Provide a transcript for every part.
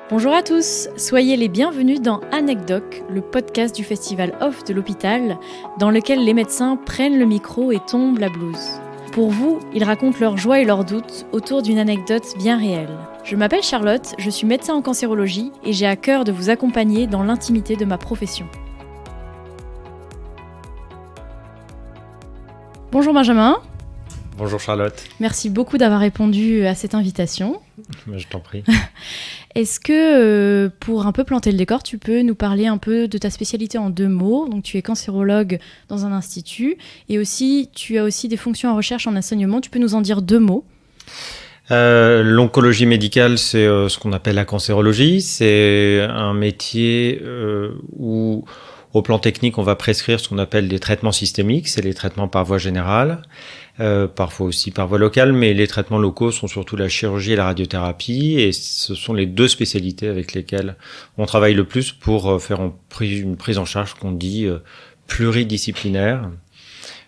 Bonjour à tous, soyez les bienvenus dans Anecdoc, le podcast du festival Off de l'hôpital, dans lequel les médecins prennent le micro et tombent la blouse. Pour vous, ils racontent leurs joies et leurs doutes autour d'une anecdote bien réelle. Je m'appelle Charlotte, je suis médecin en cancérologie et j'ai à cœur de vous accompagner dans l'intimité de ma profession. Bonjour Benjamin. Bonjour Charlotte. Merci beaucoup d'avoir répondu à cette invitation. Je t'en prie. Est-ce que, pour un peu planter le décor, tu peux nous parler un peu de ta spécialité en 2 mots ? Donc, tu es cancérologue dans un institut et aussi, tu as aussi des fonctions en recherche en enseignement. Tu peux nous en dire 2 mots ? L'oncologie médicale, c'est ce qu'on appelle la cancérologie. C'est un métier où, au plan technique, on va prescrire ce qu'on appelle des traitements systémiques. C'est les traitements par voie générale. Parfois aussi par voie locale, mais les traitements locaux sont surtout la chirurgie et la radiothérapie, et ce sont les 2 spécialités avec lesquelles on travaille le plus pour faire une prise en charge qu'on dit pluridisciplinaire.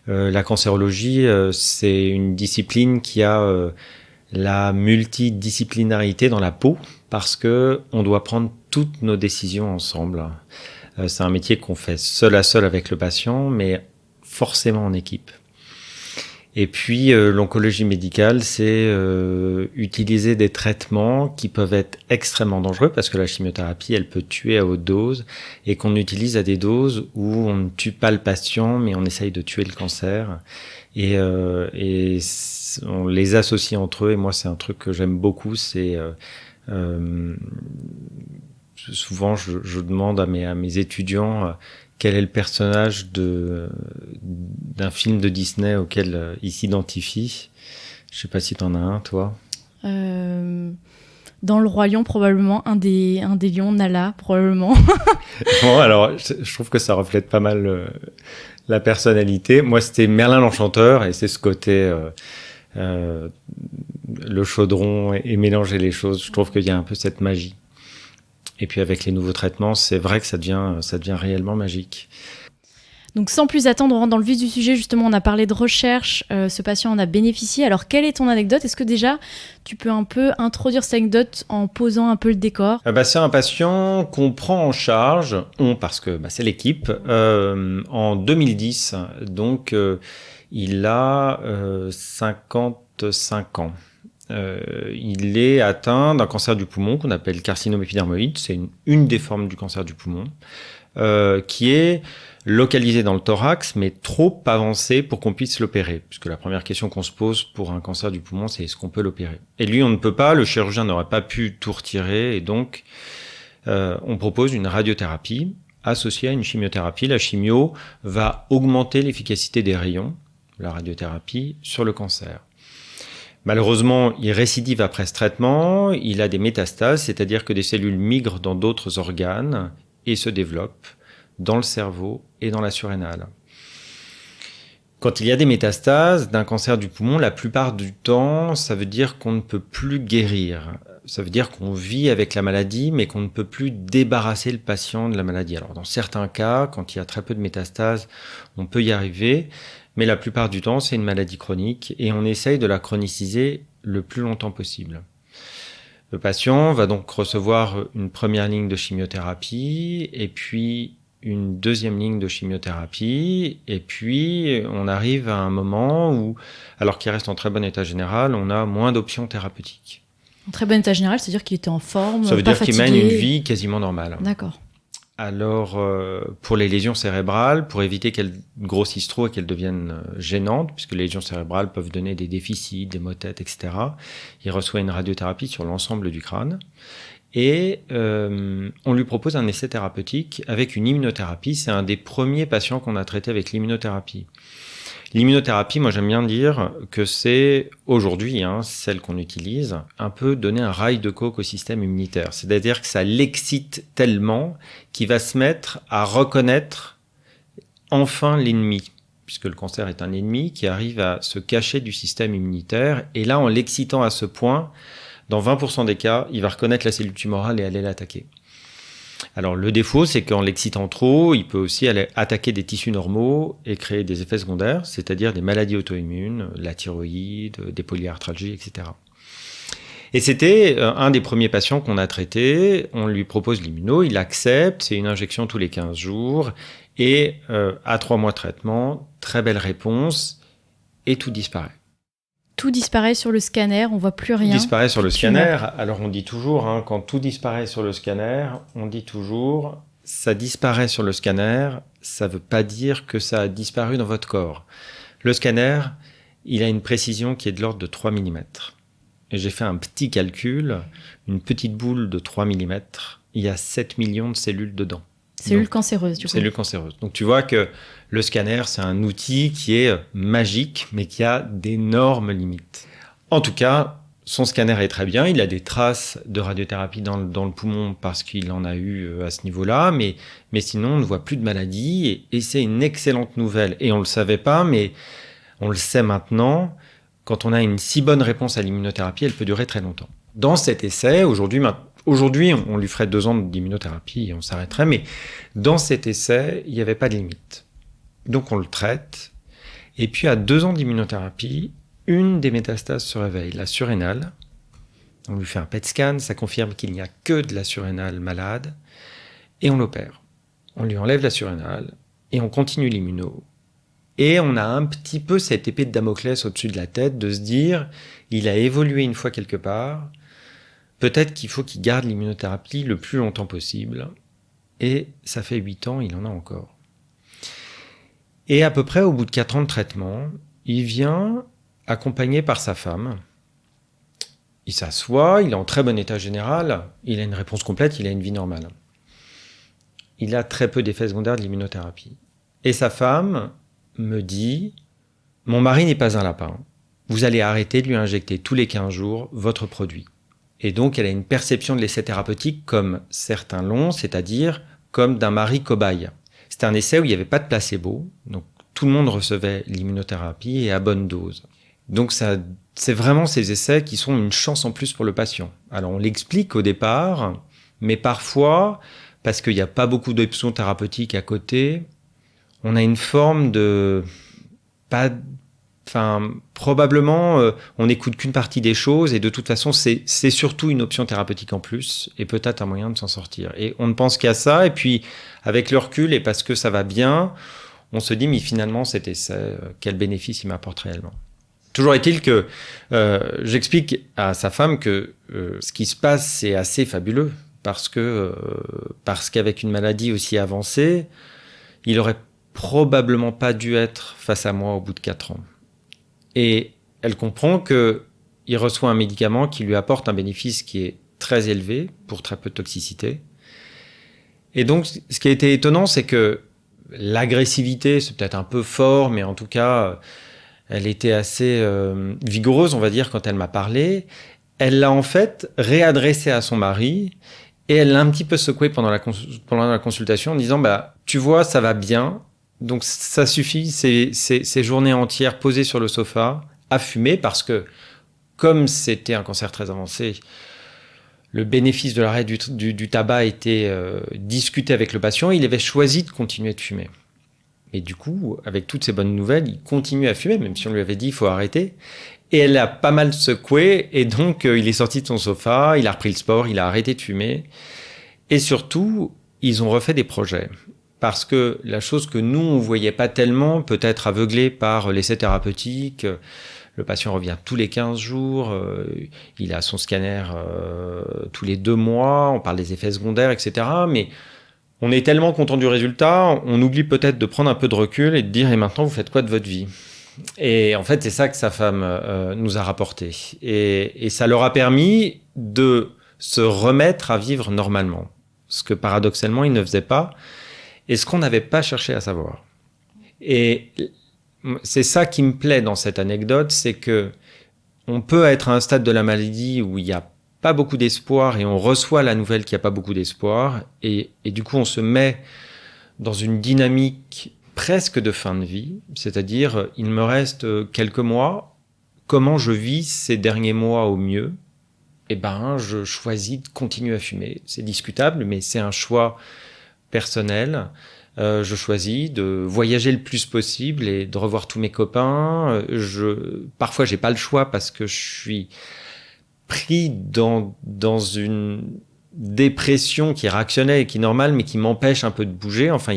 La cancérologie, c'est une discipline qui a la multidisciplinarité dans la peau, parce que on doit prendre toutes nos décisions ensemble. C'est un métier qu'on fait seul à seul avec le patient, mais forcément en équipe. Et puis, l'oncologie médicale, c'est utiliser des traitements qui peuvent être extrêmement dangereux parce que la chimiothérapie, elle peut tuer à haute dose et qu'on utilise à des doses où on ne tue pas le patient, mais on essaye de tuer le cancer. Et on les associe entre eux. Et moi, c'est un truc que j'aime beaucoup. C'est souvent, je demande à mes étudiants quel est le personnage d'un film de Disney auquel ils s'identifient. Je sais pas si t'en as un, toi. Dans Le Roi Lion, probablement, un des lions, Nala, probablement. Bon, alors, je trouve que ça reflète pas mal la personnalité. Moi, c'était Merlin l'Enchanteur, et c'est ce côté le chaudron et mélanger les choses. Je trouve qu'il y a un peu cette magie. Et puis avec les nouveaux traitements, c'est vrai que ça devient réellement magique. Donc sans plus attendre, on rentre dans le vif du sujet. Justement, on a parlé de recherche, ce patient en a bénéficié. Alors, quelle est ton anecdote ? Est-ce que déjà, tu peux un peu introduire cette anecdote en posant un peu le décor ? C'est un patient qu'on prend en charge, parce que c'est l'équipe, en 2010. Donc, il a 55 ans. Il est atteint d'un cancer du poumon qu'on appelle carcinome épidermoïde. C'est une des formes du cancer du poumon qui est localisé dans le thorax, mais trop avancé pour qu'on puisse l'opérer. Puisque la première question qu'on se pose pour un cancer du poumon, c'est est-ce qu'on peut l'opérer ? Et lui, on ne peut pas, le chirurgien n'aurait pas pu tout retirer, et donc on propose une radiothérapie associée à une chimiothérapie. La chimio va augmenter l'efficacité des rayons, la radiothérapie, sur le cancer. Malheureusement, il récidive après ce traitement, il a des métastases, c'est-à-dire que des cellules migrent dans d'autres organes et se développent dans le cerveau et dans la surrénale. Quand il y a des métastases d'un cancer du poumon, la plupart du temps, ça veut dire qu'on ne peut plus guérir. Ça veut dire qu'on vit avec la maladie, mais qu'on ne peut plus débarrasser le patient de la maladie. Alors, dans certains cas, quand il y a très peu de métastases, on peut y arriver, mais la plupart du temps, c'est une maladie chronique et on essaye de la chroniciser le plus longtemps possible. Le patient va donc recevoir une première ligne de chimiothérapie et puis une deuxième ligne de chimiothérapie, et puis on arrive à un moment où, alors qu'il reste en très bon état général, on a moins d'options thérapeutiques. En très bon état général, c'est-à-dire qu'il était en forme, ça veut pas dire fatigué. qu'il mène une vie quasiment normale. D'accord. Alors, pour les lésions cérébrales, pour éviter qu'elles grossissent trop et qu'elles deviennent gênantes, puisque les lésions cérébrales peuvent donner des déficits, des maux de tête, etc., il reçoit une radiothérapie sur l'ensemble du crâne. Et on lui propose un essai thérapeutique avec une immunothérapie. C'est un des premiers patients qu'on a traité avec l'immunothérapie. L'immunothérapie, moi j'aime bien dire que c'est aujourd'hui, celle qu'on utilise, un peu donner un rail de coke au système immunitaire. C'est-à-dire que ça l'excite tellement qu'il va se mettre à reconnaître enfin l'ennemi, puisque le cancer est un ennemi qui arrive à se cacher du système immunitaire. Et là, en l'excitant à ce point, dans 20% des cas, il va reconnaître la cellule tumorale et aller l'attaquer. Alors le défaut, c'est qu'en l'excitant trop, il peut aussi aller attaquer des tissus normaux et créer des effets secondaires, c'est-à-dire des maladies auto-immunes, la thyroïde, des polyarthralgies, etc. Et c'était un des premiers patients qu'on a traité. On lui propose l'immuno, il accepte, c'est une injection tous les 15 jours. Et à 3 mois de traitement, très belle réponse, et tout disparaît. Tout disparaît sur le scanner, on voit plus rien. Tout disparaît sur le Tumeur. scanner. Alors on dit toujours, quand tout disparaît sur le scanner, on dit toujours, ça disparaît sur le scanner, ça ne veut pas dire que ça a disparu dans votre corps. Le scanner, il a une précision qui est de l'ordre de 3 mm. Et j'ai fait un petit calcul, une petite boule de 3 mm, il y a 7 millions de cellules dedans. Cellules cancéreuses, du coup. Cellules cancéreuses. Donc tu vois que le scanner, c'est un outil qui est magique, mais qui a d'énormes limites. En tout cas, son scanner est très bien. Il a des traces de radiothérapie dans le poumon parce qu'il en a eu à ce niveau-là, mais sinon, on ne voit plus de maladie. Et c'est une excellente nouvelle. Et on ne le savait pas, mais on le sait maintenant. Quand on a une si bonne réponse à l'immunothérapie, elle peut durer très longtemps. Dans cet essai, aujourd'hui, on lui ferait 2 ans d'immunothérapie et on s'arrêterait, mais dans cet essai, il n'y avait pas de limite. Donc on le traite, et puis à 2 ans d'immunothérapie, une des métastases se réveille, la surrénale. On lui fait un PET scan, ça confirme qu'il n'y a que de la surrénale malade, et on l'opère. On lui enlève la surrénale, et on continue l'immuno. Et on a un petit peu cette épée de Damoclès au-dessus de la tête, de se dire, il a évolué une fois quelque part, peut-être qu'il faut qu'il garde l'immunothérapie le plus longtemps possible. Et ça fait 8 ans, il en a encore. Et à peu près au bout de 4 ans de traitement, il vient accompagné par sa femme. Il s'assoit, il est en très bon état général, il a une réponse complète, il a une vie normale. Il a très peu d'effets secondaires de l'immunothérapie. Et sa femme me dit, mon mari n'est pas un lapin, vous allez arrêter de lui injecter tous les 15 jours votre produit. Et donc, elle a une perception de l'essai thérapeutique comme certains l'ont, c'est-à-dire comme d'un mari cobaye. C'était un essai où il n'y avait pas de placebo, donc tout le monde recevait l'immunothérapie et à bonne dose. Donc, c'est vraiment ces essais qui sont une chance en plus pour le patient. Alors, on l'explique au départ, mais parfois, parce qu'il n'y a pas beaucoup d'options thérapeutiques à côté, on a une forme de... probablement, on n'écoute qu'une partie des choses et de toute façon, c'est surtout une option thérapeutique en plus et peut-être un moyen de s'en sortir. Et on ne pense qu'à ça et puis avec le recul et parce que ça va bien, on se dit mais finalement cet essai, quel bénéfice il m'apporte réellement. Toujours est-il que j'explique à sa femme que ce qui se passe c'est assez fabuleux parce qu'avec une maladie aussi avancée, il aurait probablement pas dû être face à moi au bout de 4 ans. Et elle comprend qu'il reçoit un médicament qui lui apporte un bénéfice qui est très élevé pour très peu de toxicité. Et donc, ce qui a été étonnant, c'est que l'agressivité, c'est peut-être un peu fort, mais en tout cas, elle était assez vigoureuse, on va dire, quand elle m'a parlé. Elle l'a en fait réadressée à son mari et elle l'a un petit peu secoué pendant la consultation en disant « tu vois, ça va bien ». Donc ça suffit, ces journées entières posées sur le sofa, à fumer, parce que comme c'était un cancer très avancé, le bénéfice de l'arrêt du tabac était discuté avec le patient, il avait choisi de continuer de fumer. Et du coup, avec toutes ces bonnes nouvelles, il continue à fumer, même si on lui avait dit il faut arrêter. Et elle a pas mal secoué, et donc il est sorti de son sofa, il a repris le sport, il a arrêté de fumer. Et surtout, ils ont refait des projets. Parce que la chose que nous, on ne voyait pas tellement, peut-être aveuglé par l'essai thérapeutique, le patient revient tous les 15 jours, il a son scanner tous les 2 mois, on parle des effets secondaires, etc. Mais on est tellement content du résultat, on oublie peut-être de prendre un peu de recul et de dire « et maintenant, vous faites quoi de votre vie ?» Et en fait, c'est ça que sa femme nous a rapporté. Et ça leur a permis de se remettre à vivre normalement. Ce que paradoxalement, ils ne faisaient pas. Et ce qu'on n'avait pas cherché à savoir. Et c'est ça qui me plaît dans cette anecdote, c'est que on peut être à un stade de la maladie où il n'y a pas beaucoup d'espoir et on reçoit la nouvelle qu'il n'y a pas beaucoup d'espoir. Et du coup, on se met dans une dynamique presque de fin de vie. C'est-à-dire, il me reste quelques mois. Comment je vis ces derniers mois au mieux ? Je choisis de continuer à fumer. C'est discutable, mais c'est un choix personnel. Je choisis de voyager le plus possible et de revoir tous mes copains. Parfois, j'ai pas le choix parce que je suis pris dans une dépression qui est réactionnelle et qui est normale, mais qui m'empêche un peu de bouger. Enfin,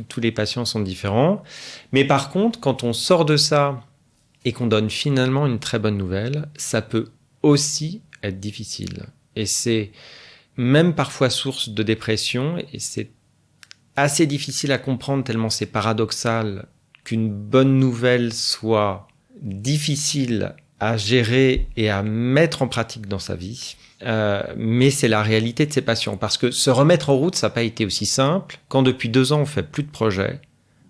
tous les patients sont différents. Mais par contre, quand on sort de ça et qu'on donne finalement une très bonne nouvelle, ça peut aussi être difficile. Et c'est même parfois source de dépression, et c'est assez difficile à comprendre tellement c'est paradoxal qu'une bonne nouvelle soit difficile à gérer et à mettre en pratique dans sa vie. Mais c'est la réalité de ces patients. Parce que se remettre en route, ça n'a pas été aussi simple. Quand depuis 2 ans, on fait plus de projets,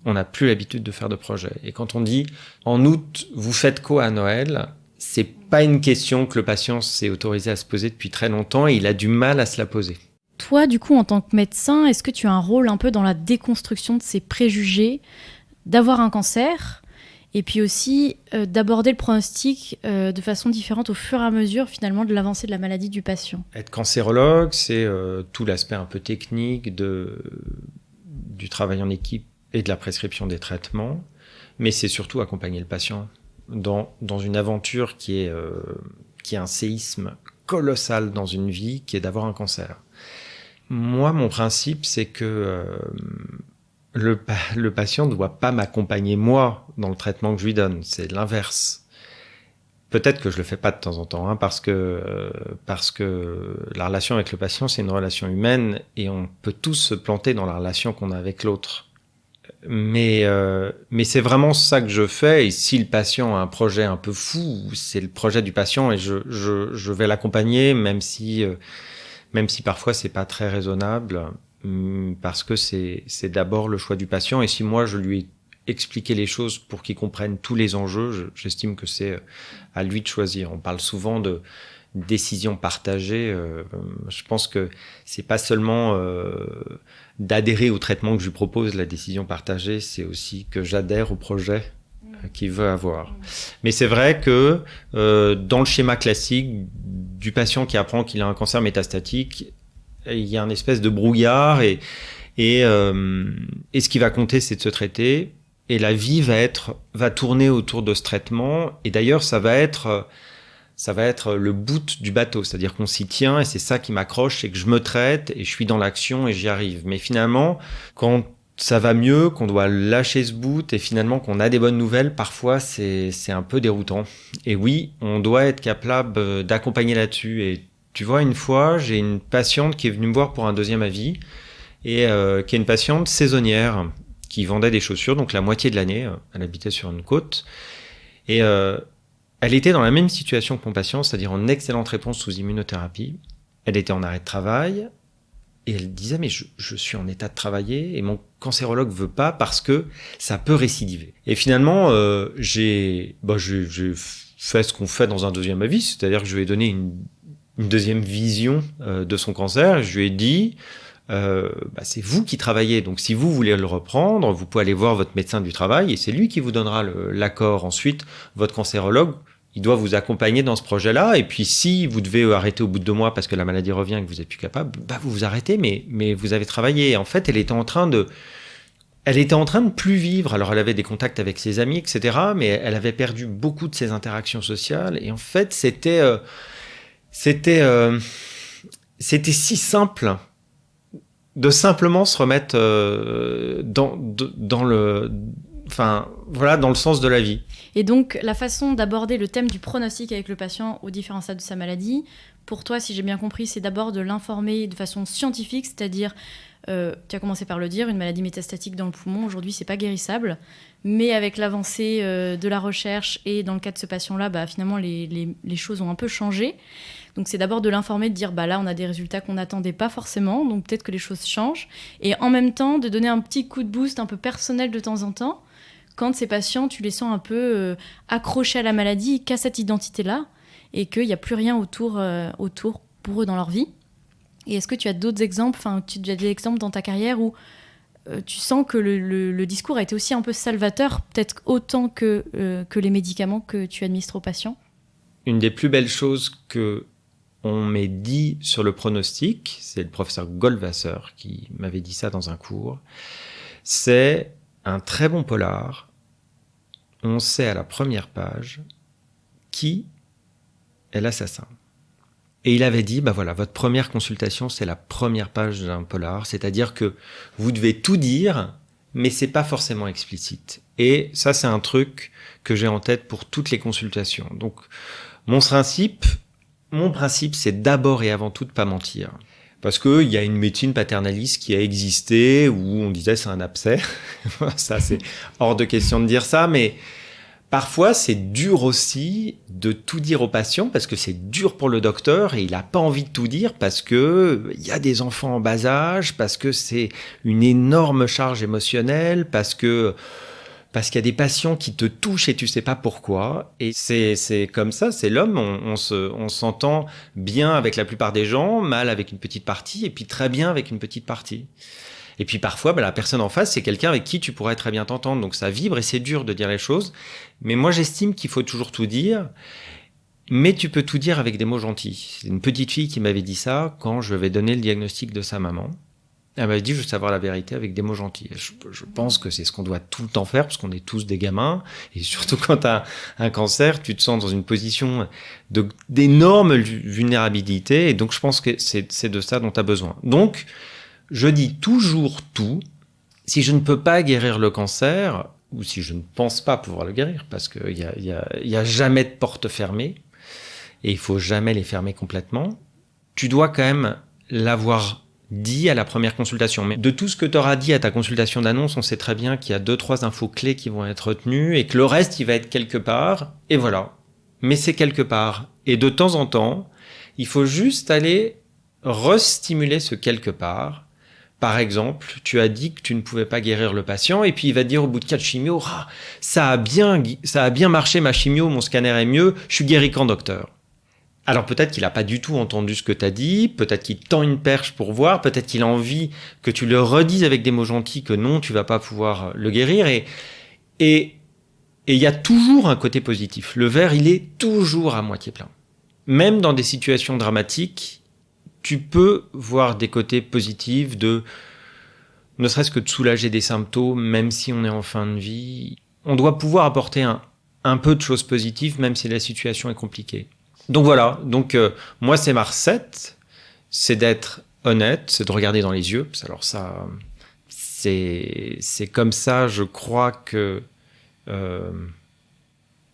on n'a plus l'habitude de faire de projets. Et quand on dit, en août, vous faites quoi à Noël ? C'est pas une question que le patient s'est autorisé à se poser depuis très longtemps et il a du mal à se la poser. Toi, du coup, en tant que médecin, est-ce que tu as un rôle un peu dans la déconstruction de ces préjugés d'avoir un cancer et puis aussi d'aborder le pronostic de façon différente au fur et à mesure, finalement, de l'avancée de la maladie du patient? Être cancérologue, c'est tout l'aspect un peu technique du travail en équipe et de la prescription des traitements, mais c'est surtout accompagner le patient dans une aventure qui est un séisme colossal dans une vie, qui est d'avoir un cancer. Moi, mon principe, c'est que le patient ne doit pas m'accompagner, moi, dans le traitement que je lui donne. C'est l'inverse. Peut-être que je le fais pas de temps en temps, hein, parce que la relation avec le patient, c'est une relation humaine et on peut tous se planter dans la relation qu'on a avec l'autre. Mais c'est vraiment ça que je fais. Et si le patient a un projet un peu fou, c'est le projet du patient et je vais l'accompagner, même si parfois c'est pas très raisonnable, parce que c'est d'abord le choix du patient. Et si moi je lui ai expliqué les choses pour qu'il comprenne tous les enjeux, j'estime que c'est à lui de choisir. On parle souvent de décision partagée. Je pense que c'est pas seulement d'adhérer au traitement que je lui propose, la décision partagée, c'est aussi que j'adhère au projet qu'il veut avoir. Mais c'est vrai que dans le schéma classique du patient qui apprend qu'il a un cancer métastatique, il y a une espèce de brouillard et ce qui va compter, c'est de se traiter. Et la vie va tourner autour de ce traitement. Et d'ailleurs, ça va être le bout du bateau. C'est-à-dire qu'on s'y tient et c'est ça qui m'accroche, c'est que je me traite et je suis dans l'action et j'y arrive. Mais finalement, quand ça va mieux, qu'on doit lâcher ce bout et finalement qu'on a des bonnes nouvelles, parfois c'est un peu déroutant. Et oui, on doit être capable d'accompagner là-dessus. Et tu vois, une fois, j'ai une patiente qui est venue me voir pour un deuxième avis et qui est une patiente saisonnière qui vendait des chaussures, donc la moitié de l'année. Elle habitait sur une côte. Et elle était dans la même situation que mon patient, c'est-à-dire en excellente réponse sous immunothérapie. Elle était en arrêt de travail et elle disait « mais je suis en état de travailler et mon cancérologue veut pas parce que ça peut récidiver ». Et finalement, j'ai fait ce qu'on fait dans un deuxième avis, c'est-à-dire que je lui ai donné une deuxième vision de son cancer. Je lui ai dit c'est vous qui travaillez, donc si vous voulez le reprendre, vous pouvez aller voir votre médecin du travail et c'est lui qui vous donnera l'accord. Ensuite, votre cancérologue, il doit vous accompagner dans ce projet-là. Et puis, si vous devez arrêter au bout de 2 mois parce que la maladie revient et que vous n'êtes plus capable, vous vous arrêtez, mais vous avez travaillé. Et en fait, elle était en train de plus vivre. Alors, elle avait des contacts avec ses amis, etc., mais elle avait perdu beaucoup de ses interactions sociales. Et en fait, c'était si simple de simplement se remettre dans le sens de la vie. Et donc, la façon d'aborder le thème du pronostic avec le patient aux différents stades de sa maladie, pour toi, si j'ai bien compris, c'est d'abord de l'informer de façon scientifique, c'est-à-dire, tu as commencé par le dire, une maladie métastatique dans le poumon, aujourd'hui, c'est pas guérissable, mais avec l'avancée de la recherche et dans le cas de ce patient-là, finalement, les choses ont un peu changé. Donc, c'est d'abord de l'informer, de dire, là, on a des résultats qu'on n'attendait pas forcément, donc peut-être que les choses changent. Et en même temps, de donner un petit coup de boost un peu personnel de temps en temps, quand ces patients, tu les sens un peu accrochés à la maladie, qu'à cette identité-là, et qu'il n'y a plus rien autour pour eux dans leur vie. Et est-ce que tu as d'autres exemples, tu as des exemples dans ta carrière où tu sens que le discours a été aussi un peu salvateur, peut-être autant que les médicaments que tu administres aux patients? Une des plus belles choses qu'on m'ait dit sur le pronostic, c'est le professeur Goldwasser qui m'avait dit ça dans un cours, c'est un très bon polar. On sait à la première page qui et l'assassin. Et il avait dit, voilà, votre première consultation, c'est la première page d'un polar, c'est-à-dire que vous devez tout dire, mais c'est pas forcément explicite. Et ça, c'est un truc que j'ai en tête pour toutes les consultations. Donc, mon principe, c'est d'abord et avant tout de pas mentir. Parce qu'il y a une médecine paternaliste qui a existé, où on disait c'est un abcès. Ça, c'est hors de question de dire ça, mais parfois, c'est dur aussi de tout dire aux patients parce que c'est dur pour le docteur et il n'a pas envie de tout dire parce que il y a des enfants en bas âge, parce que c'est une énorme charge émotionnelle, parce qu'il y a des patients qui te touchent et tu sais pas pourquoi. Et c'est comme ça, c'est l'homme. On s'entend bien avec la plupart des gens, mal avec une petite partie et puis très bien avec une petite partie. Et puis parfois, la personne en face, c'est quelqu'un avec qui tu pourrais très bien t'entendre. Donc ça vibre et c'est dur de dire les choses. Mais moi, j'estime qu'il faut toujours tout dire. Mais tu peux tout dire avec des mots gentils. C'est une petite fille qui m'avait dit ça quand je vais donner le diagnostic de sa maman. Elle m'avait dit, je veux savoir la vérité avec des mots gentils. Je pense que c'est ce qu'on doit tout le temps faire parce qu'on est tous des gamins. Et surtout quand tu as un cancer, tu te sens dans une position d'énorme vulnérabilité. Et donc, je pense que c'est de ça dont tu as besoin. Donc, je dis toujours tout. Si je ne peux pas guérir le cancer, ou si je ne pense pas pouvoir le guérir, parce qu'il y a jamais de porte fermée, et il faut jamais les fermer complètement, tu dois quand même l'avoir dit à la première consultation. Mais de tout ce que tu auras dit à ta consultation d'annonce, on sait très bien qu'il y a 2-3 infos clés qui vont être retenues, et que le reste, il va être quelque part, et voilà. Mais c'est quelque part. Et de temps en temps, il faut juste aller restimuler ce quelque part. Par exemple, tu as dit que tu ne pouvais pas guérir le patient et puis il va te dire au bout de 4 chimios, ça a bien marché ma chimio, mon scanner est mieux, je suis guéri quand docteur. Alors peut-être qu'il n'a pas du tout entendu ce que tu as dit, peut-être qu'il tend une perche pour voir, peut-être qu'il a envie que tu le redises avec des mots gentils que non, tu vas pas pouvoir le guérir et il y a toujours un côté positif. Le verre, il est toujours à moitié plein. Même dans des situations dramatiques, tu peux voir des côtés positifs ne serait-ce que de soulager des symptômes, même si on est en fin de vie. On doit pouvoir apporter un peu de choses positives, même si la situation est compliquée. Donc voilà, moi c'est ma recette, c'est d'être honnête, c'est de regarder dans les yeux. Alors ça, c'est comme ça, je crois que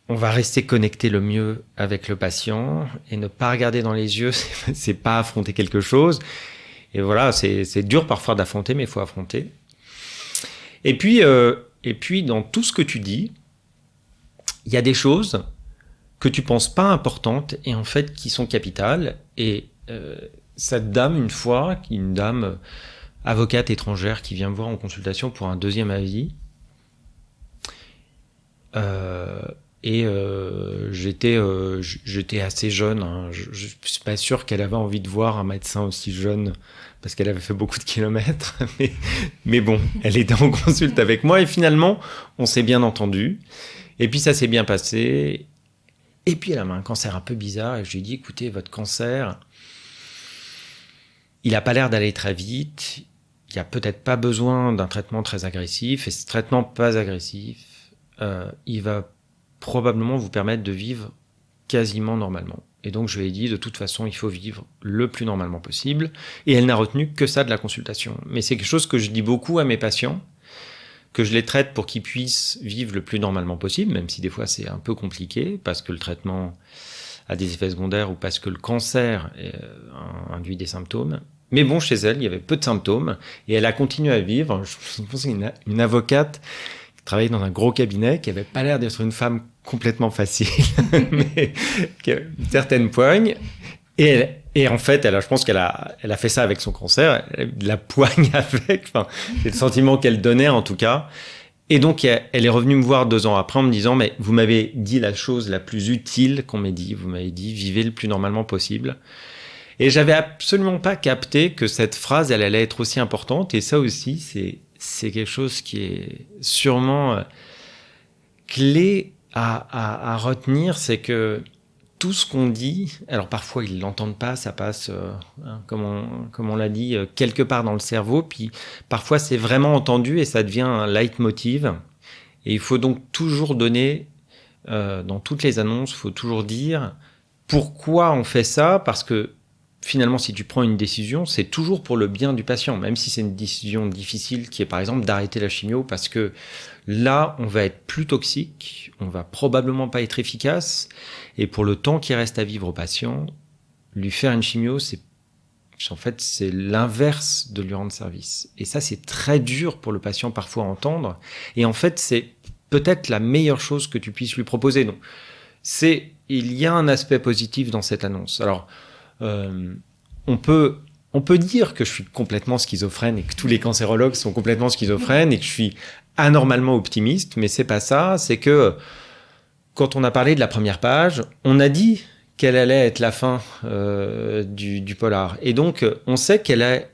on va rester connecté le mieux avec le patient et ne pas regarder dans les yeux, c'est pas affronter quelque chose. Et voilà, c'est dur parfois d'affronter, mais il faut affronter. Et puis, dans tout ce que tu dis, il y a des choses que tu penses pas importantes et en fait qui sont capitales. Et cette dame, une dame avocate étrangère qui vient me voir en consultation pour un deuxième avis, j'étais assez jeune, hein. Je suis pas sûr qu'elle avait envie de voir un médecin aussi jeune parce qu'elle avait fait beaucoup de kilomètres. Mais bon, elle était en consulte avec moi et finalement, on s'est bien entendu. Et puis ça s'est bien passé. Et puis elle avait un cancer un peu bizarre et je lui ai dit, écoutez, votre cancer, il a pas l'air d'aller très vite. Il y a peut-être pas besoin d'un traitement très agressif et ce traitement pas agressif, il va probablement vous permettre de vivre quasiment normalement. Et donc je lui ai dit, de toute façon, il faut vivre le plus normalement possible. Et elle n'a retenu que ça de la consultation. Mais c'est quelque chose que je dis beaucoup à mes patients, que je les traite pour qu'ils puissent vivre le plus normalement possible, même si des fois c'est un peu compliqué, parce que le traitement a des effets secondaires ou parce que le cancer induit des symptômes. Mais bon, chez elle, il y avait peu de symptômes et elle a continué à vivre. Je pense une avocate qui travaillait dans un gros cabinet, qui avait pas l'air d'être une femme complètement facile, mais qui a une certaine poigne. Et en fait, je pense qu'elle a fait ça avec son cancer, elle a de la poigne avec, enfin, c'est le sentiment qu'elle donnait en tout cas. Et donc, elle est revenue me voir 2 ans après en me disant, mais vous m'avez dit la chose la plus utile qu'on m'ait dit, vous m'avez dit, vivez le plus normalement possible. Et j'avais absolument pas capté que cette phrase, elle allait être aussi importante. Et ça aussi, c'est quelque chose qui est sûrement clé à retenir, c'est que tout ce qu'on dit, alors parfois ils l'entendent pas, ça passe, comme on l'a dit, quelque part dans le cerveau, puis parfois c'est vraiment entendu et ça devient un leitmotiv. Et il faut donc toujours donner, dans toutes les annonces, il faut toujours dire Pourquoi on fait ça ? Parce que finalement, si tu prends une décision, c'est toujours pour le bien du patient, même si c'est une décision difficile qui est par exemple d'arrêter la chimio, parce que là, on va être plus toxique, on va probablement pas être efficace, et pour le temps qui reste à vivre au patient, lui faire une chimio, c'est l'inverse de lui rendre service. Et ça, c'est très dur pour le patient parfois à entendre, et en fait, c'est peut-être la meilleure chose que tu puisses lui proposer. Donc, il y a un aspect positif dans cette annonce. Alors, on peut dire que je suis complètement schizophrène et que tous les cancérologues sont complètement schizophrènes et que je suis anormalement optimiste, mais c'est pas ça. C'est que quand on a parlé de la première page, on a dit quelle allait être la fin du polar. Et donc, on sait quelle est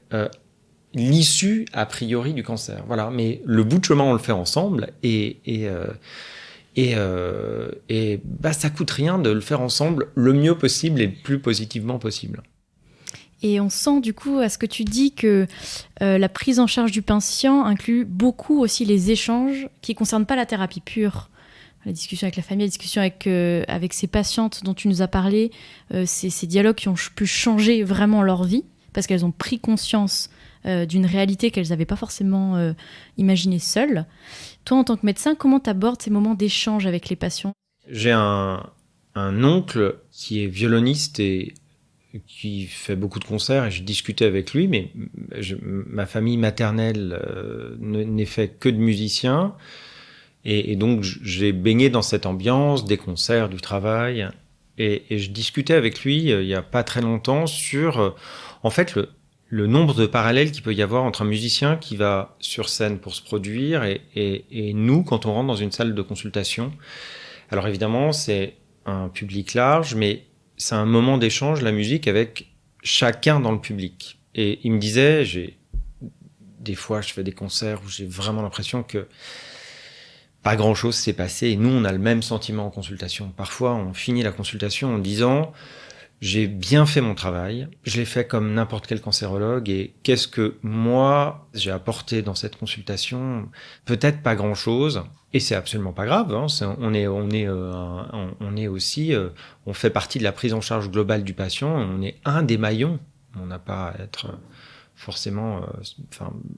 l'issue a priori du cancer. Voilà. Mais le bout de chemin, on le fait ensemble ça coûte rien de le faire ensemble le mieux possible et le plus positivement possible. Et on sent du coup à ce que tu dis que la prise en charge du patient inclut beaucoup aussi les échanges qui ne concernent pas la thérapie pure. La discussion avec la famille, la discussion avec ces patientes dont tu nous as parlé, ces dialogues qui ont pu changer vraiment leur vie parce qu'elles ont pris conscience d'une réalité qu'elles n'avaient pas forcément imaginée seules. Toi, en tant que médecin, comment tu abordes ces moments d'échange avec les patients ? J'ai un oncle qui est violoniste et qui fait beaucoup de concerts et je discutais avec lui, mais ma famille maternelle n'est fait que de musiciens et donc j'ai baigné dans cette ambiance des concerts, du travail et je discutais avec lui il n'y a pas très longtemps sur en fait le nombre de parallèles qu'il peut y avoir entre un musicien qui va sur scène pour se produire et nous quand on rentre dans une salle de consultation. Alors évidemment c'est un public large, mais c'est un moment d'échange, la musique, avec chacun dans le public. Et il me disait, des fois, je fais des concerts où j'ai vraiment l'impression que pas grand-chose s'est passé. Et nous, on a le même sentiment en consultation. Parfois, on finit la consultation en disant, j'ai bien fait mon travail, je l'ai fait comme n'importe quel cancérologue. Et qu'est-ce que moi, j'ai apporté dans cette consultation ? Peut-être pas grand-chose. Et c'est absolument pas grave. Hein. On fait partie de la prise en charge globale du patient. On est un des maillons. On n'a pas à être forcément.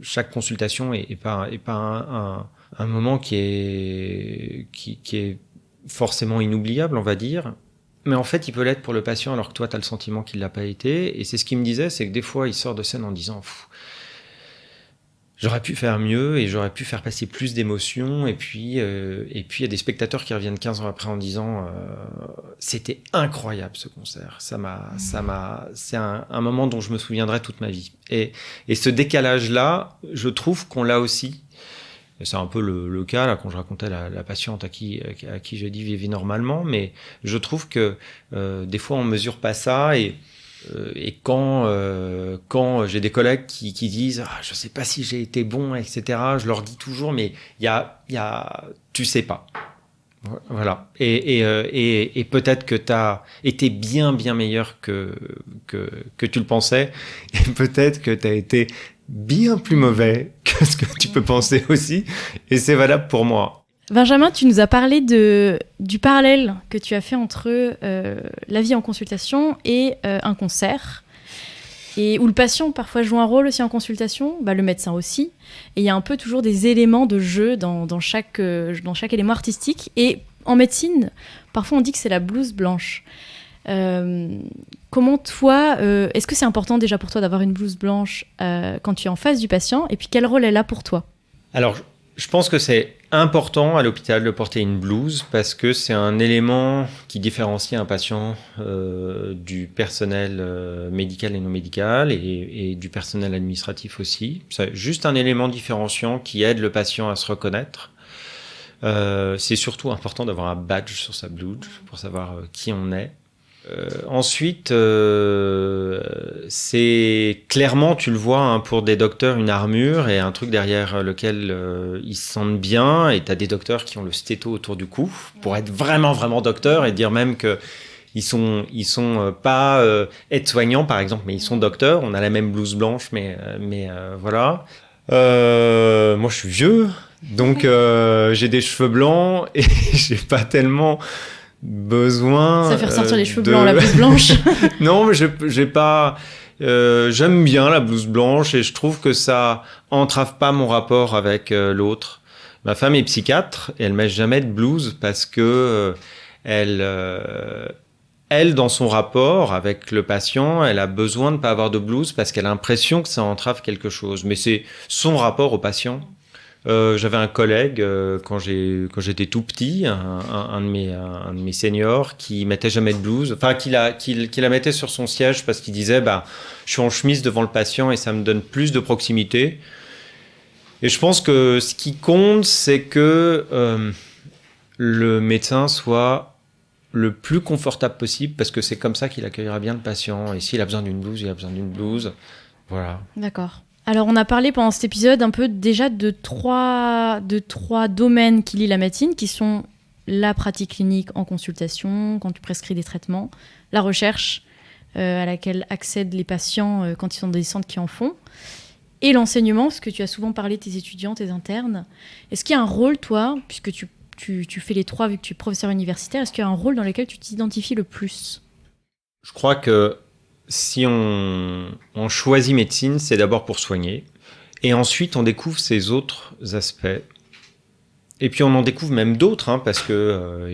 Chaque consultation est pas un moment qui est forcément inoubliable, on va dire. Mais en fait, il peut l'être pour le patient, alors que toi, tu as le sentiment qu'il l'a pas été. Et c'est ce qu'il me disait, c'est que des fois, il sort de scène en disant. J'aurais pu faire mieux et j'aurais pu faire passer plus d'émotions. Et puis, il y a des spectateurs qui reviennent 15 ans après en disant c'était incroyable ce concert. C'est un moment dont je me souviendrai toute ma vie. Et ce décalage-là, je trouve qu'on l'a aussi. Et c'est un peu le cas là quand je racontais la patiente à qui j'ai dit vivez normalement. Mais je trouve que des fois on mesure pas ça et quand j'ai des collègues qui disent je sais pas si j'ai été bon, etc., je leur dis toujours mais il y a tu sais pas, voilà, et peut-être que tu as été bien meilleur que tu le pensais et peut-être que tu as été bien plus mauvais que ce que tu peux penser aussi, et c'est valable pour moi. Benjamin, tu nous as parlé du parallèle que tu as fait entre la vie en consultation et un concert, et où le patient parfois joue un rôle aussi en consultation, le médecin aussi, et il y a un peu toujours des éléments de jeu dans chaque élément artistique, et en médecine, parfois on dit que c'est la blouse blanche. Comment toi, est-ce que c'est important déjà pour toi d'avoir une blouse blanche quand tu es en face du patient, et puis quel rôle elle a pour toi ? Alors, je pense que c'est important à l'hôpital de porter une blouse parce que c'est un élément qui différencie un patient du personnel médical et non médical et du personnel administratif aussi. C'est juste un élément différenciant qui aide le patient à se reconnaître. C'est surtout important d'avoir un badge sur sa blouse pour savoir qui on est. Ensuite, c'est clairement, tu le vois, pour des docteurs, une armure et un truc derrière lequel ils se sentent bien. Et tu as des docteurs qui ont le stéto autour du cou pour être vraiment docteurs et dire même que ils sont pas aides-soignants par exemple, mais ils sont docteurs. On a la même blouse blanche, mais voilà. Moi, je suis vieux, donc j'ai des cheveux blancs et j'ai pas tellement besoin. Ça fait ressortir les cheveux blancs, la blouse blanche. Non, mais j'ai pas. J'aime bien la blouse blanche et je trouve que ça entrave pas mon rapport avec l'autre. Ma femme est psychiatre et elle met jamais de blouse parce que elle, dans son rapport avec le patient, elle a besoin de pas avoir de blouse parce qu'elle a l'impression que ça entrave quelque chose. Mais c'est son rapport au patient. J'avais un collègue quand j'étais tout petit, un de mes seniors qui mettait jamais de blouse, enfin qui la mettait sur son siège parce qu'il disait je suis en chemise devant le patient et ça me donne plus de proximité. Et je pense que ce qui compte, c'est que le médecin soit le plus confortable possible parce que c'est comme ça qu'il accueillera bien le patient. Et s'il a besoin d'une blouse, il a besoin d'une blouse. Voilà. D'accord. Alors, on a parlé pendant cet épisode un peu déjà de trois domaines qui lient la médecine, qui sont la pratique clinique en consultation, quand tu prescris des traitements, la recherche à laquelle accèdent les patients quand ils sont dans des centres qui en font, et l'enseignement, parce que tu as souvent parlé de tes étudiants, tes internes. Est-ce qu'il y a un rôle, toi, puisque tu fais les trois vu que tu es professeur universitaire, est-ce qu'il y a un rôle dans lequel tu t'identifies le plus ? Je crois que si on choisit médecine, c'est d'abord pour soigner. Et ensuite, on découvre ces autres aspects. Et puis, on en découvre même d'autres, parce que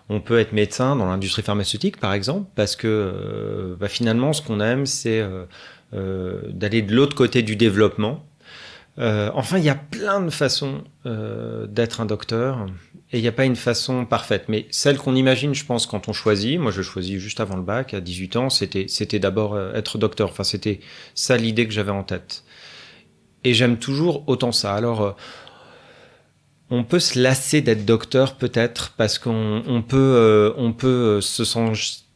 on peut être médecin dans l'industrie pharmaceutique, par exemple, parce que finalement, ce qu'on aime, c'est d'aller de l'autre côté du développement. Enfin, il y a plein de façons d'être un docteur. Et il n'y a pas une façon parfaite. Mais celle qu'on imagine, je pense, quand on choisit, moi je choisis juste avant le bac, à 18 ans, c'était d'abord être docteur. Enfin, c'était ça l'idée que j'avais en tête. Et j'aime toujours autant ça. Alors, on peut se lasser d'être docteur peut-être, parce qu'on peut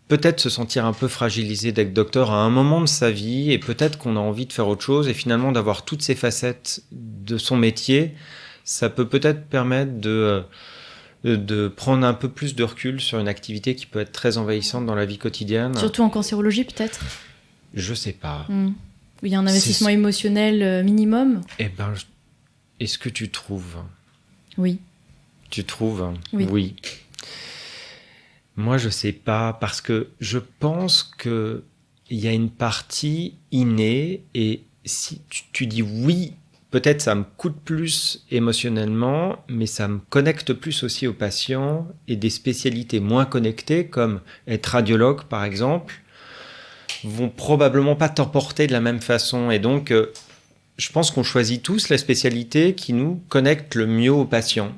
peut-être se sentir un peu fragilisé d'être docteur à un moment de sa vie, et peut-être qu'on a envie de faire autre chose, et finalement d'avoir toutes ces facettes de son métier, ça peut peut-être permettre de prendre un peu plus de recul sur une activité qui peut être très envahissante dans la vie quotidienne. Surtout en cancérologie, peut-être ? Je sais pas. Il y a un investissement émotionnel minimum ? Eh ben, est-ce que tu trouves ? Oui. Tu trouves ? Oui. Moi, je sais pas, parce que je pense qu'il y a une partie innée, et si tu dis oui, peut-être ça me coûte plus émotionnellement, mais ça me connecte plus aussi aux patients, et des spécialités moins connectées, comme être radiologue par exemple, vont probablement pas t'emporter de la même façon. Et donc, je pense qu'on choisit tous la spécialité qui nous connecte le mieux aux patients.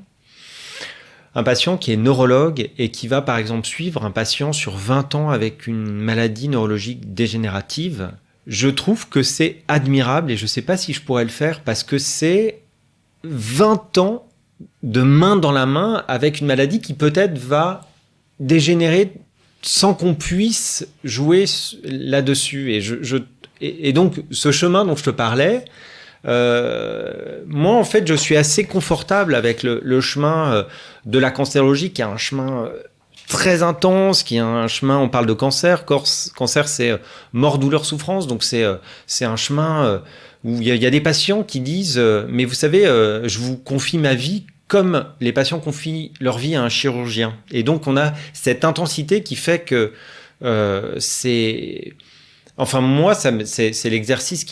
Un patient qui est neurologue et qui va par exemple suivre un patient sur 20 ans avec une maladie neurologique dégénérative, je trouve que c'est admirable, et je ne sais pas si je pourrais le faire, parce que c'est 20 ans de main dans la main avec une maladie qui peut-être va dégénérer sans qu'on puisse jouer là-dessus. Et donc, ce chemin dont je te parlais, moi, en fait, je suis assez confortable avec le chemin de la cancérologie, qui est un chemin très intense, qui est un chemin, on parle de cancer. Cancer, c'est mort, douleur, souffrance. Donc, c'est un chemin où il y a des patients qui disent mais vous savez, je vous confie ma vie comme les patients confient leur vie à un chirurgien. Et donc, on a cette intensité qui fait que c'est... Enfin, moi, c'est l'exercice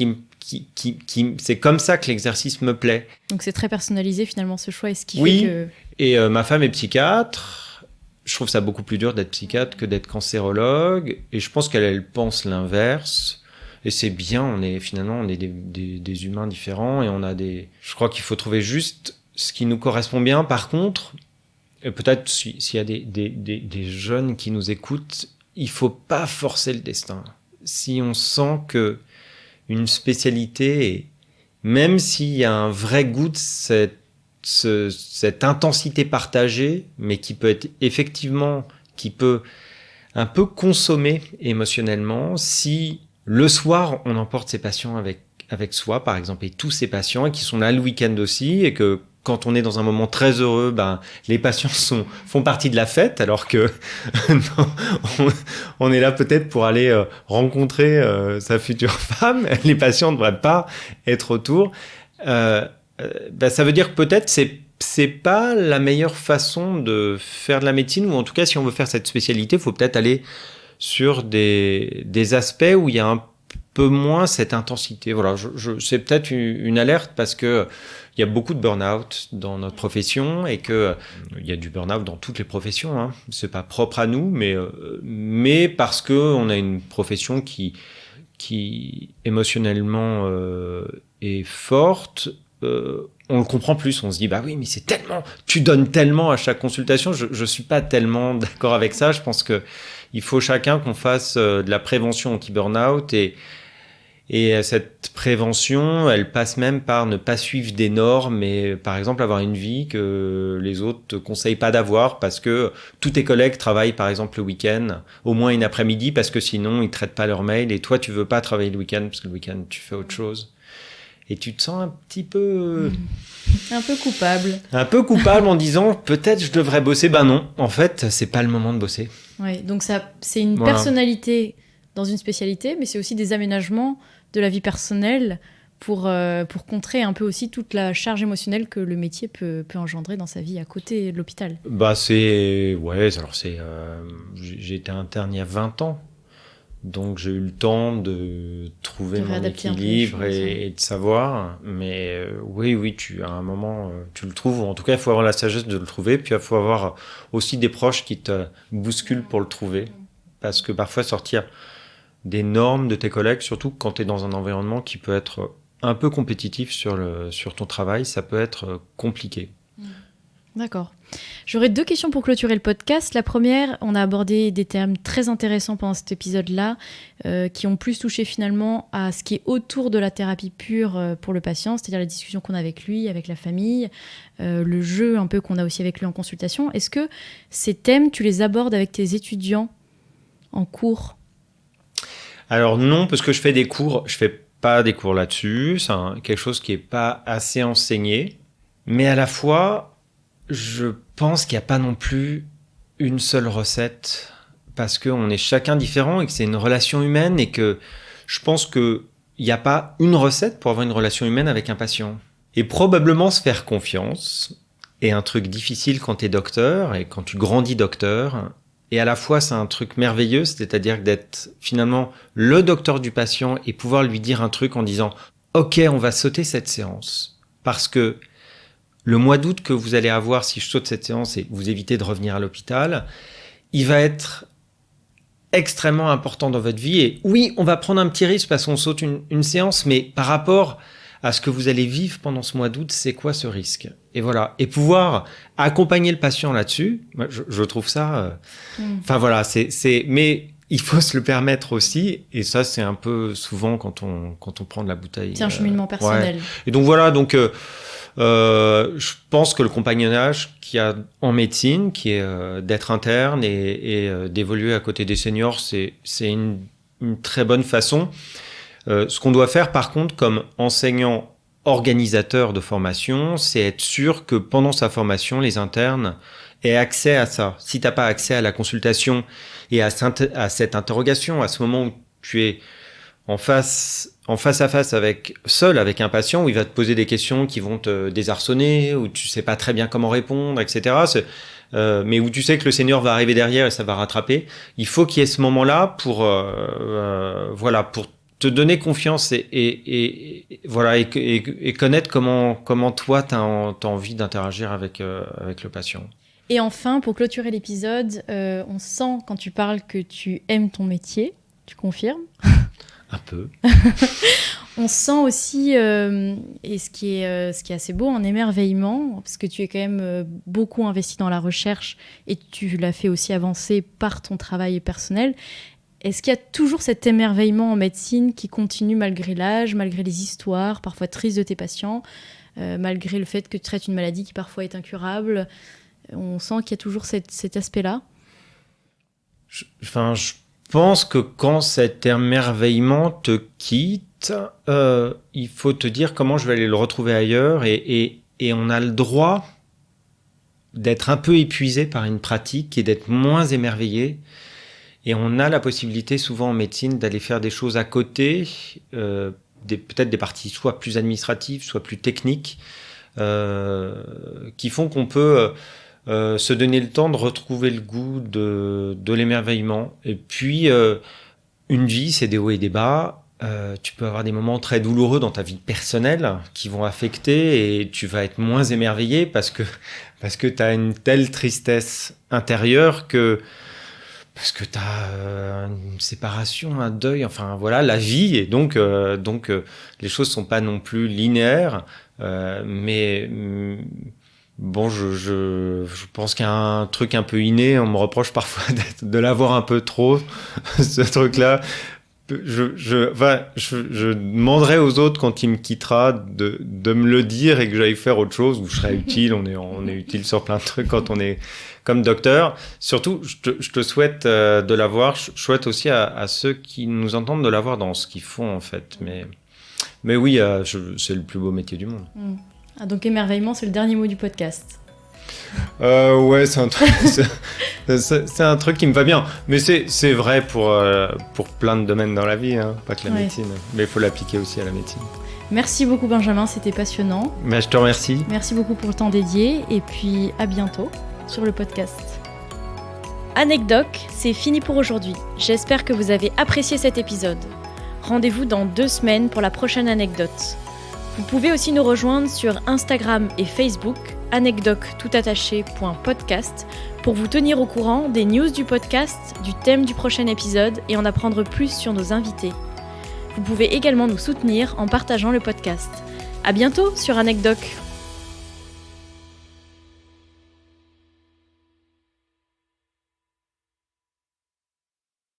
c'est comme ça que l'exercice me plaît. Donc, c'est très personnalisé, finalement, ce choix. Et ce qui oui, fait que... et ma femme est psychiatre. Je trouve ça beaucoup plus dur d'être psychiatre que d'être cancérologue. Et je pense qu'elle pense l'inverse. Et c'est bien, on est des humains différents, et on a des... Je crois qu'il faut trouver juste ce qui nous correspond bien. Par contre, et peut-être s'il y a des jeunes qui nous écoutent, il faut pas forcer le destin. Si on sent que une spécialité, même s'il y a un vrai goût de cette intensité partagée, mais qui peut être effectivement, qui peut un peu consommer émotionnellement, si le soir on emporte ses patients avec soi, par exemple, et tous ces patients, et qui sont là le week-end aussi, et que quand on est dans un moment très heureux, les patients font partie de la fête, alors que on est là peut-être pour aller rencontrer sa future femme. Les patients ne devraient pas être autour. Ça veut dire que peut-être c'est c'est pas la meilleure façon de faire de la médecine, ou en tout cas, si on veut faire cette spécialité, il faut peut-être aller sur des aspects où il y a un peu moins cette intensité. Voilà, c'est peut-être une alerte parce que il y a beaucoup de burn-out dans notre profession et que il y a du burn-out dans toutes les professions. Hein. C'est pas propre à nous, mais parce que on a une profession qui émotionnellement est forte. On le comprend plus, on se dit bah oui mais c'est tellement, tu donnes tellement à chaque consultation, je suis pas tellement d'accord avec ça, je pense que il faut chacun qu'on fasse de la prévention anti-burnout et cette prévention elle passe même par ne pas suivre des normes et par exemple avoir une vie que les autres te conseillent pas d'avoir parce que tous tes collègues travaillent par exemple le week-end, au moins une après-midi parce que sinon ils traitent pas leur mail et toi tu veux pas travailler le week-end parce que le week-end tu fais autre chose. Et tu te sens un petit peu... Un peu coupable. Un peu coupable en disant peut-être je devrais bosser. Ben non, en fait, c'est pas le moment de bosser. Ouais, donc ça, c'est une personnalité dans une spécialité, mais c'est aussi des aménagements de la vie personnelle pour contrer un peu aussi toute la charge émotionnelle que le métier peut engendrer dans sa vie à côté de l'hôpital. Bah c'est... Ouais, alors c'est... J'ai été interne il y a 20 ans. Donc j'ai eu le temps de trouver mon équilibre et de savoir. Mais oui, à un moment, tu le trouves. En tout cas, il faut avoir la sagesse de le trouver. Puis il faut avoir aussi des proches qui te bousculent pour le trouver. Parce que parfois, sortir des normes de tes collègues, surtout quand tu es dans un environnement qui peut être un peu compétitif sur ton travail, ça peut être compliqué. D'accord. J'aurais 2 questions pour clôturer le podcast. La première, on a abordé des termes très intéressants pendant cet épisode-là, qui ont plus touché finalement à ce qui est autour de la thérapie pure pour le patient, c'est-à-dire la discussion qu'on a avec lui, avec la famille, le jeu un peu qu'on a aussi avec lui en consultation. Est-ce que ces thèmes, tu les abordes avec tes étudiants en cours ? Alors non, parce que je fais des cours, je fais pas des cours là-dessus, c'est quelque chose qui est pas assez enseigné, mais à la fois... Je pense qu'il n'y a pas non plus une seule recette parce qu'on est chacun différent et que c'est une relation humaine et que je pense qu'il n'y a pas une recette pour avoir une relation humaine avec un patient. Et probablement se faire confiance est un truc difficile quand tu es docteur et quand tu grandis docteur. Et à la fois, c'est un truc merveilleux, c'est-à-dire d'être finalement le docteur du patient et pouvoir lui dire un truc en disant « Ok, on va sauter cette séance parce que le mois d'août que vous allez avoir si je saute cette séance et vous évitez de revenir à l'hôpital, il va être extrêmement important dans votre vie. Et oui, on va prendre un petit risque parce qu'on saute une séance, mais par rapport à ce que vous allez vivre pendant ce mois d'août, c'est quoi ce risque ? Et voilà. Et pouvoir accompagner le patient là-dessus, moi, je trouve ça... Enfin voilà, mais il faut se le permettre aussi. Et ça, c'est un peu souvent quand on prend de la bouteille. C'est un cheminement personnel. Ouais. Et donc voilà, je pense que le compagnonnage qu'il y a en médecine, qui est d'être interne et d'évoluer à côté des seniors, c'est une très bonne façon. Ce qu'on doit faire, par contre, comme enseignant organisateur de formation, c'est être sûr que pendant sa formation, les internes aient accès à ça. Si tu n'as pas accès à la consultation et à cette interrogation, à ce moment où tu es en face à face seul avec un patient où il va te poser des questions qui vont te désarçonner, où tu sais pas très bien comment répondre, etc. Mais où tu sais que le senior va arriver derrière et ça va rattraper. Il faut qu'il y ait ce moment-là pour te donner confiance et connaître comment toi t'as envie d'interagir avec le patient. Et enfin, pour clôturer l'épisode, on sent quand tu parles que tu aimes ton métier. Tu confirmes ? Un peu. On sent aussi, et ce qui est assez beau, un émerveillement, parce que tu es quand même beaucoup investi dans la recherche et tu l'as fait aussi avancer par ton travail personnel. Est-ce qu'il y a toujours cet émerveillement en médecine qui continue malgré l'âge, malgré les histoires parfois tristes de tes patients, malgré le fait que tu traites une maladie qui parfois est incurable ? On sent qu'il y a toujours cet aspect-là. Je pense que quand cet émerveillement te quitte, il faut te dire comment je vais aller le retrouver ailleurs et on a le droit d'être un peu épuisé par une pratique et d'être moins émerveillé. Et on a la possibilité souvent en médecine d'aller faire des choses à côté, peut-être des parties soit plus administratives, soit plus techniques, qui font qu'on peut se donner le temps de retrouver le goût de l'émerveillement. Et puis, une vie, c'est des hauts et des bas. Tu peux avoir des moments très douloureux dans ta vie personnelle qui vont affecter et tu vas être moins émerveillé parce que tu as une telle tristesse intérieure parce que tu as une séparation, un deuil, enfin voilà, la vie. Et donc les choses sont pas non plus linéaires. Mais bon, je pense qu'il y a un truc un peu inné. On me reproche parfois de l'avoir un peu trop, ce truc-là. Je demanderai aux autres quand il me quittera de me le dire et que j'aille faire autre chose où je serai utile. On est utile sur plein de trucs quand on est comme docteur. Surtout, je te souhaite de l'avoir. Je souhaite aussi à ceux qui nous entendent de l'avoir dans ce qu'ils font en fait. Mais oui, c'est le plus beau métier du monde. Ah, donc émerveillement, c'est le dernier mot du podcast. Ouais, c'est un truc qui me va bien. Mais c'est vrai pour plein de domaines dans la vie, hein, pas que la médecine. Mais il faut l'appliquer aussi à la médecine. Merci beaucoup Benjamin, c'était passionnant. Mais je te remercie. Merci beaucoup pour le temps dédié et puis à bientôt sur le podcast. Anecdoc, c'est fini pour aujourd'hui. J'espère que vous avez apprécié cet épisode. Rendez-vous dans 2 semaines pour la prochaine anecdote. Vous pouvez aussi nous rejoindre sur Instagram et Facebook, anecdoc_podcast, pour vous tenir au courant des news du podcast, du thème du prochain épisode et en apprendre plus sur nos invités. Vous pouvez également nous soutenir en partageant le podcast. À bientôt sur Anecdoc.